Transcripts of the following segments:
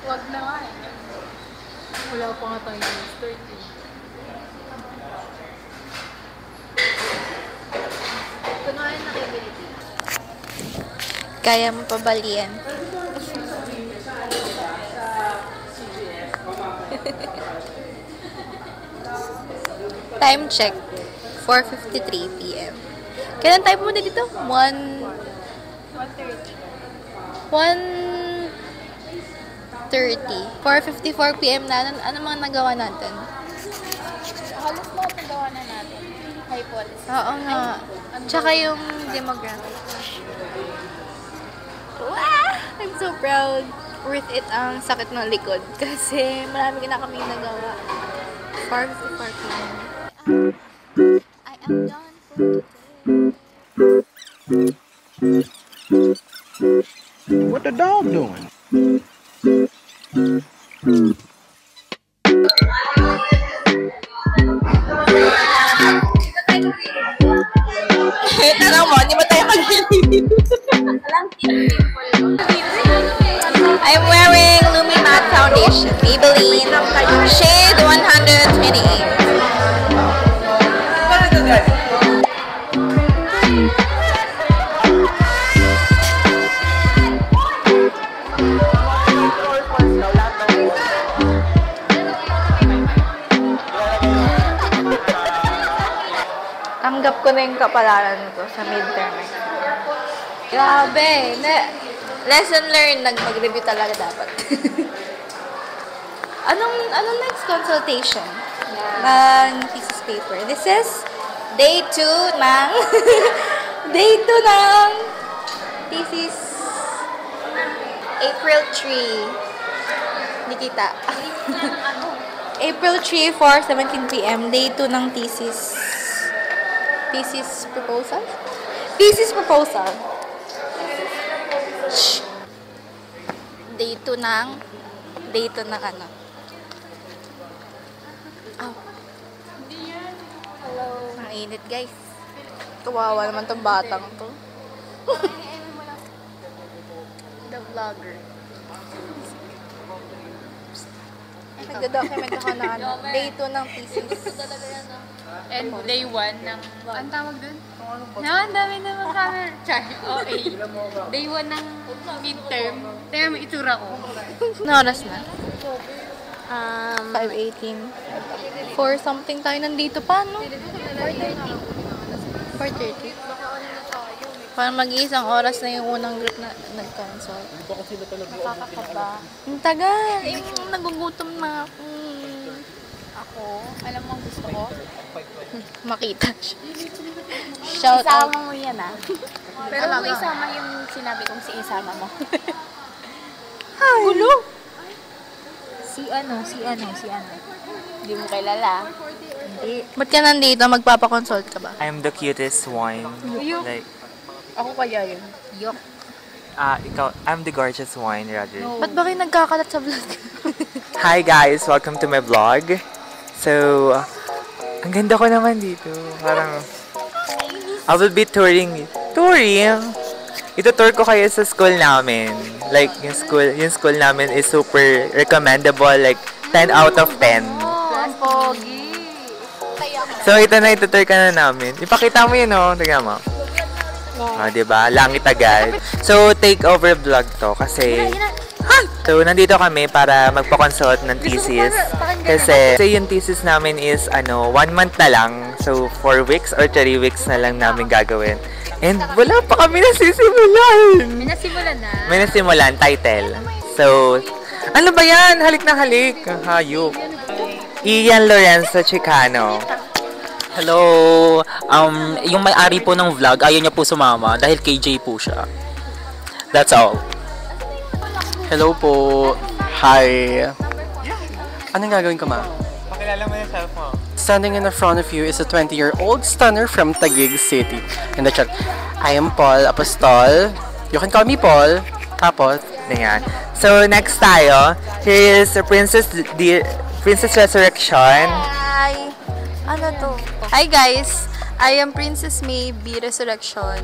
Wag na nga eh. Wala pa nga tayong start eh. Kunahin na kay Billy. Kaya mo pa balian. Time check. 4:53 p.m. Kailan tayo pumunta dito? 1:30 4:54 p.m. na. Ano mga nagawa natin? Halos lahat nagawa na natin. Hypothesis. Oo nga. Tsaka yung demographic. Wow! I'm so proud. Worth it ang sakit ng likod. Kasi marami na kami nagawa. 4:54 p.m. I am done for today. What the dog doing? Tanong mo, hindi ba tayo mag-believe? I'm wearing Lumi Matte Foundation, Maybelline Shade 128. Tanggap ko na yung kapalaran nito sa midterm exam. Grabe! Lesson learned, mag-review talaga dapat. Anong next consultation? Ng thesis paper. This is day 2 ng day 2 ng thesis April 3. Nikita. April 3, 4:17 p.m. Day 2 ng thesis proposal? Thesis proposal. Shh. Day 2 ng ano? Ow. Hello. Ang init, guys. Kawawa naman tong batang to. The vlogger. Nagda-document ako na ano. Day 2 ng thesis. And day 1 ng... Ang tawag dun? Ang dami naman camera. Okay. Day 1 ng midterm. Tingnan mo itsura ko. Ano oras na? 5:18. 4 something tayo nandito pa, no? 4:30. Parang mag-iisang oras na yung unang group na nag-cancel. Nakakakaba. Ang tagal. Yung nagugutom na ako. Ako, alam mo ang gusto ko? Makita siya. Shout out. Isama mo yan ah. Pero kung isama yung sinabi kong si isama mo. Gulo. Si ano. Hindi mo kilala. Hindi. Ba't ka nandito? Magpapakonsult ka ba? I'm the cutest one. Like, Ako kaya yun. Yok. I'm the gorgeous one, rather. No. Ba't ba kayo nagkakalat sa vlog? Hi guys, welcome to my vlog. So, ang ganda ko naman dito. Parang, I will be touring. Ito-tour ko kayo sa school namin. Like, yung school namin is super recommendable. Like, 10 out of 10. Ang pogi. So, ito na, ito-tour ka na namin. Ipakita mo yun, oh. Tignan mo. Oh, diba? Langit agad. So, take over vlog to kasi... So, nandito kami para magpa-consult ng thesis. Kasi yung thesis namin is, 1 month na lang. So, 4 weeks or 3 weeks na lang namin gagawin. And wala pa kami nasisimulan. May nasimulan, title. So, ano ba yan? Halik na halik. Hayop. Ian Lorenzo Chicano. Hello. Yung may-ari po ng vlog, ayaw niya po sumama dahil KJ po siya. That's all. Hello po. Hi. Anong gagawin ko, ma? Pakilala mo yung self mo. Standing in the front of you is a 20-year-old stunner from Taguig City. In the chat, I am Paul Apostol. You can call me Paul. Tapos, Ayan. So, next tayo. Here is Princess Resurrection. Hi! Ano to? Hi guys! I am Princess May B. Resurrection.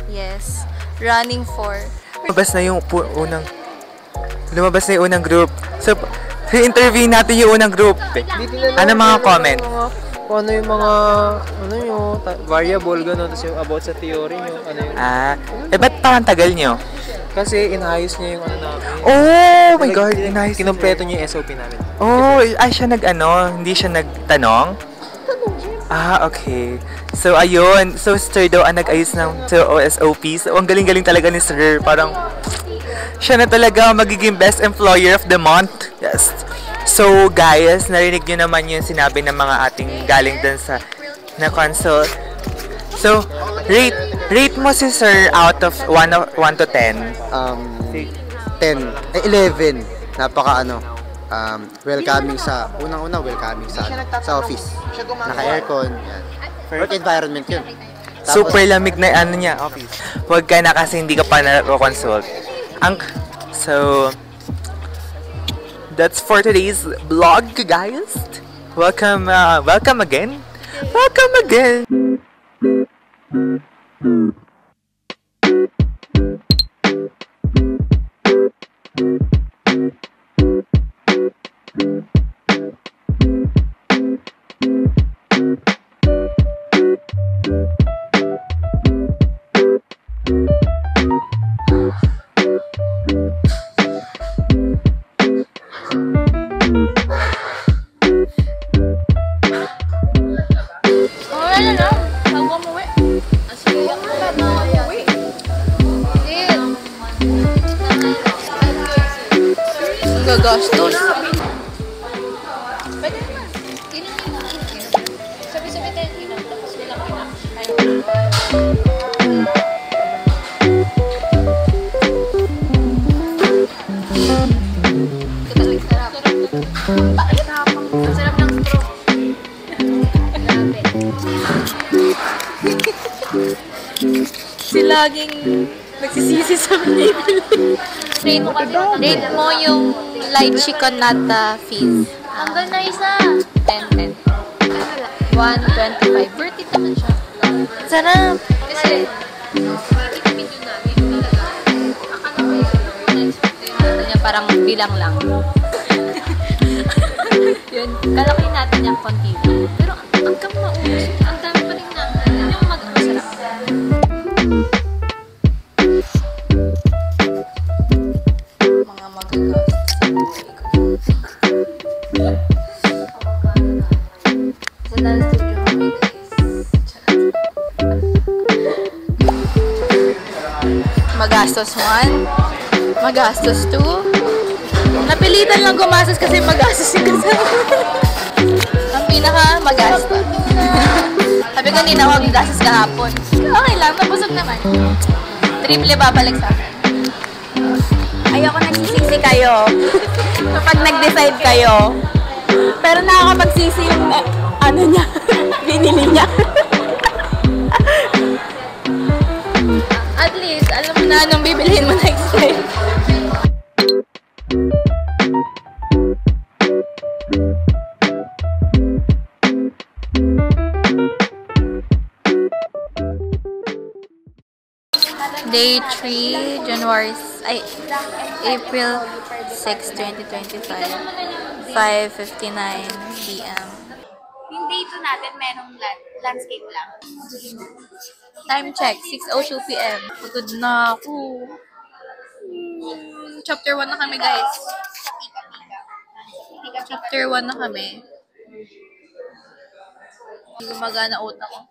Yes. Running for... Mabas na yung unang... lumabas na yung unang group. So, interview natin yung unang group. Ano mga comment? Kung ano yung mga, variable, gano'n. Tapos yung about sa theory nyo, ano yung... Ba't parang tagal nyo? Kasi inayos niya yung ano namin. Oh my God, nice. Kinumpleto niya yung SOP namin. Oh, siya hindi siya nagtanong? Okay. So, ayun. So, Sir daw ang nag-ayos ng SOP. So, ang galing-galing talaga ni Sir. Parang, siya na talaga magiging best employer of the month. Yes. So, guys, narinig nyo naman yung sinabi ng mga ating galing dun sa na consult. So, rate mo si Sir out of 1 to 10. 11. Welcoming sa welcoming sa office. Naka-aircon, yan. Work environment yun. Tapos, Super lamig na niya, office. Huwag ka na kasi hindi ka pa na-consult. So, that's for today's vlog, guys. Welcome again. Welcome again. Gagastos. Si laging nagsisisi sa binibili. Rate mo yung light chicken nata fees. Hanggang na isa. 10. 125. Worth it naman siya. Sarap. Kasi, video namin talaga. Akala ko yung Niya parang bilang lang. Yun. Kalakin natin yung konti lang. Pero hanggang maubos, ang dami pa rin namin. Yun yung mag-masarap. Mga magagastos sa buhay ko. Sa dance studio kami, guys. Magastos 1. Magastos 2. Napilitan lang gumastos kasi magastos yung kasama. Ang pinaka magastos. Sabi ko, hindi na ako gagastos kahapon. Okay lang, nabusog naman. Triple babalik sa akin. Ayoko nagsisisi kayo kapag nag-decide kayo. Pero nakakapagsisi yung ano niya, binili niya. At least, alam mo na anong bibilihin mo next time. Day 3, April 6, 2025, 5:59 p.m. Yung day 2 natin, merong landscape lang. Time check, 6:02 p.m. Pagod na ako. Chapter 1 na kami, guys. Chapter 1 na kami. Hindi gumagana utak ko.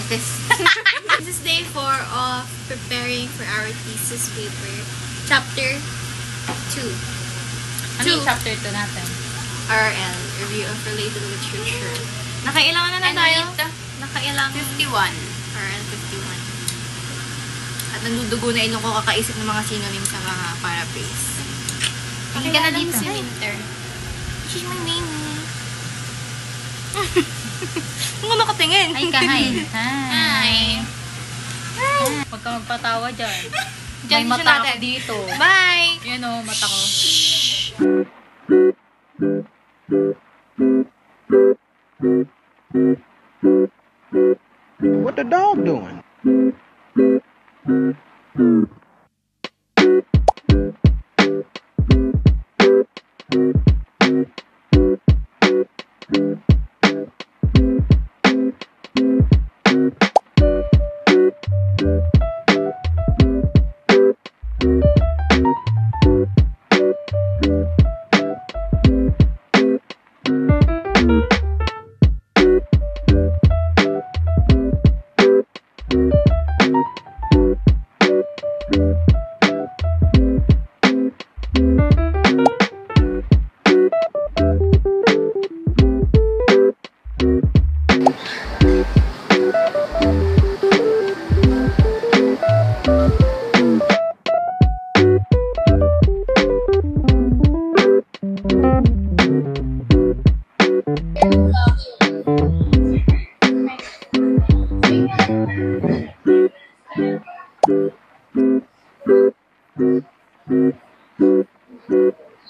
This is day 4 of preparing for our thesis paper. Chapter 2. Ano yung chapter 2 natin? RL, Review of Related Literature. Nakailangan na tayo? Nakailangan. 51. RL 51. At nandudugo na ilong ko kakaisip ng mga synonym sa mga paraphrase. Tingin ka na dito. Si Winter. She's my name. Kung nakatingin. Ay, kahay. Hi. Huwag ka magpatawa dyan. May mata ako dito. Bye! Yan o, mata ko. What the dog doing?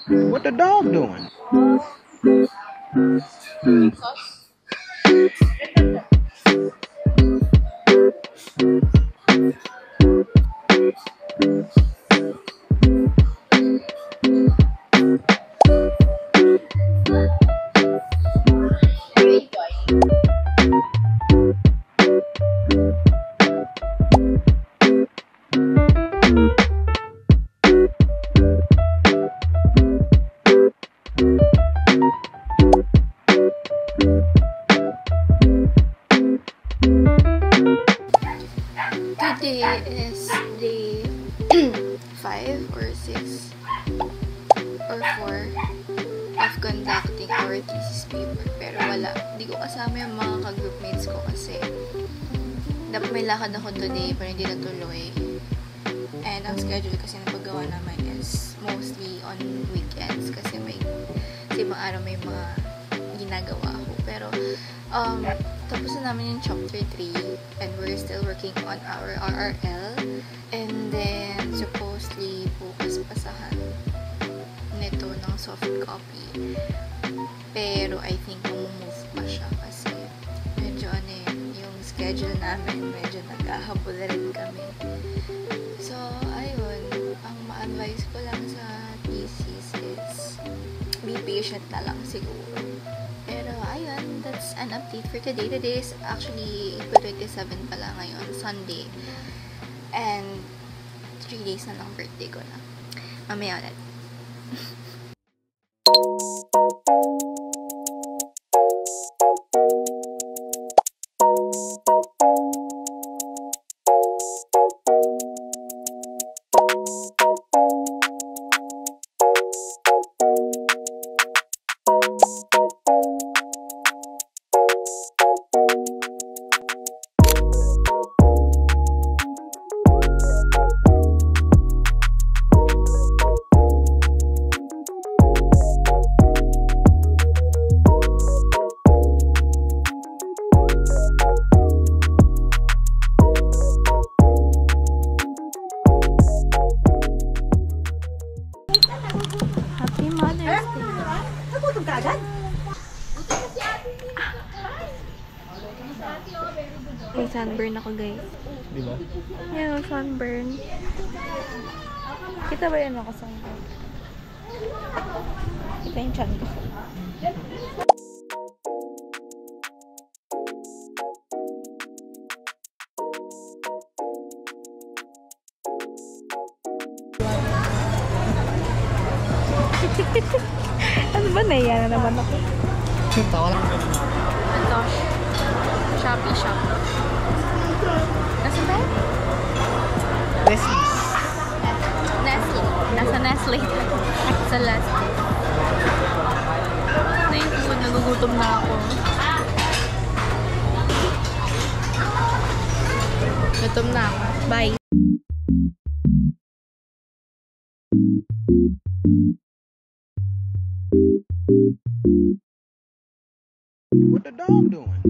What the dog doing? Today is day 5 or 6 or 4 of conducting our thesis paper. Pero wala. Hindi ko kasama yung mga ka-groupmates ko kasi dapat may lakad ako today pero hindi natuloy. And ang schedule kasi na paggawa naman is mostly on weekends kasi may sa ibang araw may mga ginagawa ako. Pero tapos na namin yung chapter 3 and we're still working on our RRL, and then supposedly bukas pasahan nito ng soft copy, pero I think move pa siya kasi medyo yung schedule namin medyo naghahabol rin kami. So ayun, ang ma-advise ko lang sa thesis is be patient na lang siguro. Pero ayun, that's an update for today. Today is actually April 27 pala ngayon, Sunday. And 3 days na lang birthday ko na. Mamaya ulit. Happy Mother's Day. Nagutog ka agad? May sunburn ako, guys. Diba? Ayan, sunburn. Kita ba yan ako sunburn? Kita yung chan ko. Ano ba, naiya na naman ako? Tawa lang. Ito, Shopee shop. Nestle's. Nestle. Nasa Nestle. Sa Nestle. Na yung food, nagugutom na ako. Gutom na ako. Bye. What the dog doing?